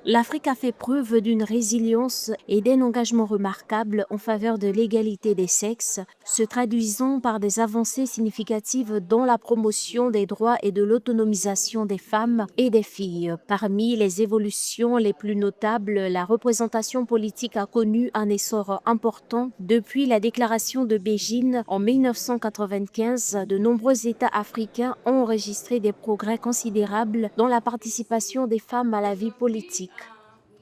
L'Afrique a fait preuve d'une résilience et d'un engagement remarquable en faveur de l'égalité des sexes, se traduisant par des avancées significatives dans la promotion des droits et de l'autonomisation des femmes et des filles. Parmi les évolutions les plus notables, la représentation politique a connu un essor important. Depuis la déclaration de Beijing en 1995, de nombreux États africains ont enregistré des progrès considérables dans la participation des femmes à la vie politique.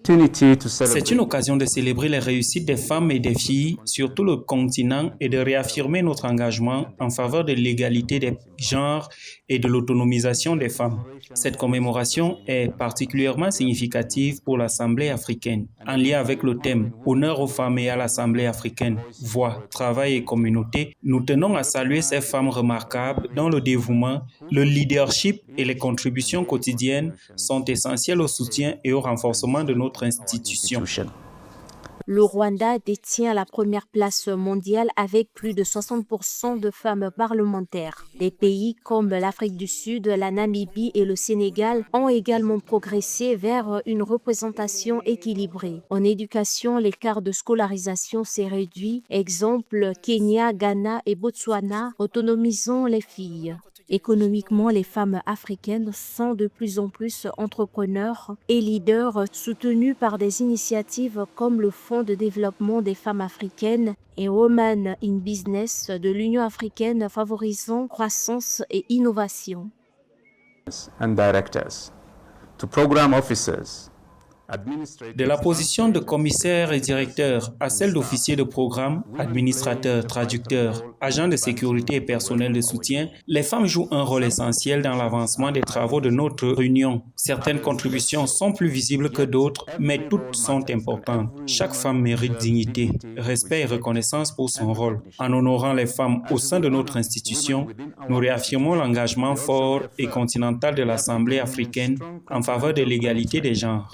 C'est une occasion de célébrer les réussites des femmes et des filles sur tout le continent et de réaffirmer notre engagement en faveur de l'égalité des genres et de l'autonomisation des femmes. Cette commémoration est particulièrement significative pour l'Assemblée africaine, en lien avec le thème « Honneur aux femmes et à l'Assemblée africaine, voix, travail et communauté ». Nous tenons à saluer ces femmes remarquables dont le dévouement, le leadership et les contributions quotidiennes sont essentielles au soutien et au renforcement de notre institution. Le Rwanda détient la première place mondiale avec plus de 60% de femmes parlementaires. Des pays comme l'Afrique du Sud, la Namibie et le Sénégal ont également progressé vers une représentation équilibrée. En éducation, l'écart de scolarisation s'est réduit. Exemple, Kenya, Ghana et Botswana, autonomisant les filles. Économiquement, les femmes africaines sont de plus en plus entrepreneurs et leaders soutenus par des initiatives comme le Fonds de développement des femmes africaines et Women in Business de l'Union africaine favorisant croissance et innovation. De la position de commissaire et directeur à celle d'officier de programme, administrateur, traducteur, agent de sécurité et personnel de soutien, les femmes jouent un rôle essentiel dans l'avancement des travaux de notre union. Certaines contributions sont plus visibles que d'autres, mais toutes sont importantes. Chaque femme mérite dignité, respect et reconnaissance pour son rôle. En honorant les femmes au sein de notre institution, nous réaffirmons l'engagement fort et continental de l'Assemblée africaine en faveur de l'égalité des genres.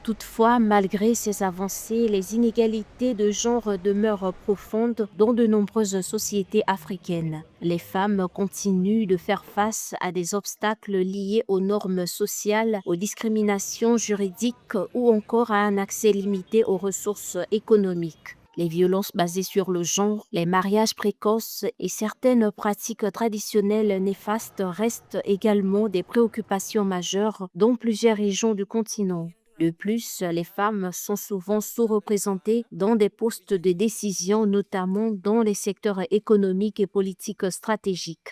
Toutefois, malgré ces avancées, les inégalités de genre demeurent profondes dans de nombreuses sociétés africaines. Les femmes continuent de faire face à des obstacles liés aux normes sociales, aux discriminations juridiques ou encore à un accès limité aux ressources économiques. Les violences basées sur le genre, les mariages précoces et certaines pratiques traditionnelles néfastes restent également des préoccupations majeures dans plusieurs régions du continent. De plus, les femmes sont souvent sous-représentées dans des postes de décision, notamment dans les secteurs économiques et politiques stratégiques.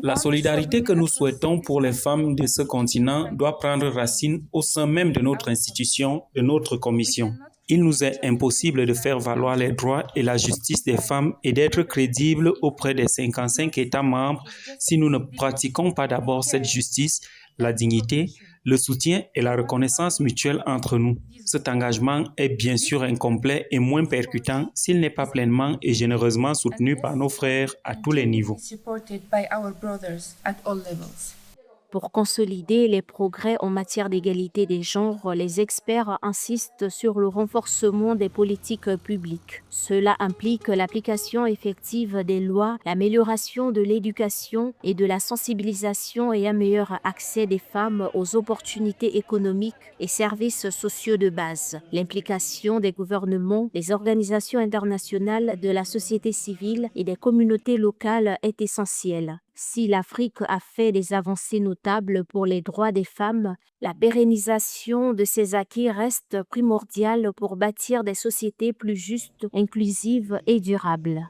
La solidarité que nous souhaitons pour les femmes de ce continent doit prendre racine au sein même de notre institution, de notre commission. Il nous est impossible de faire valoir les droits et la justice des femmes et d'être crédibles auprès des 55 États membres si nous ne pratiquons pas d'abord cette justice, la dignité, le soutien et la reconnaissance mutuelle entre nous. Cet engagement est bien sûr incomplet et moins percutant s'il n'est pas pleinement et généreusement soutenu par nos frères à tous les niveaux. Pour consolider les progrès en matière d'égalité des genres, les experts insistent sur le renforcement des politiques publiques. Cela implique l'application effective des lois, l'amélioration de l'éducation et de la sensibilisation et un meilleur accès des femmes aux opportunités économiques et services sociaux de base. L'implication des gouvernements, des organisations internationales, de la société civile et des communautés locales est essentielle. Si l'Afrique a fait des avancées notables pour les droits des femmes, la pérennisation de ces acquis reste primordiale pour bâtir des sociétés plus justes, inclusives et durables.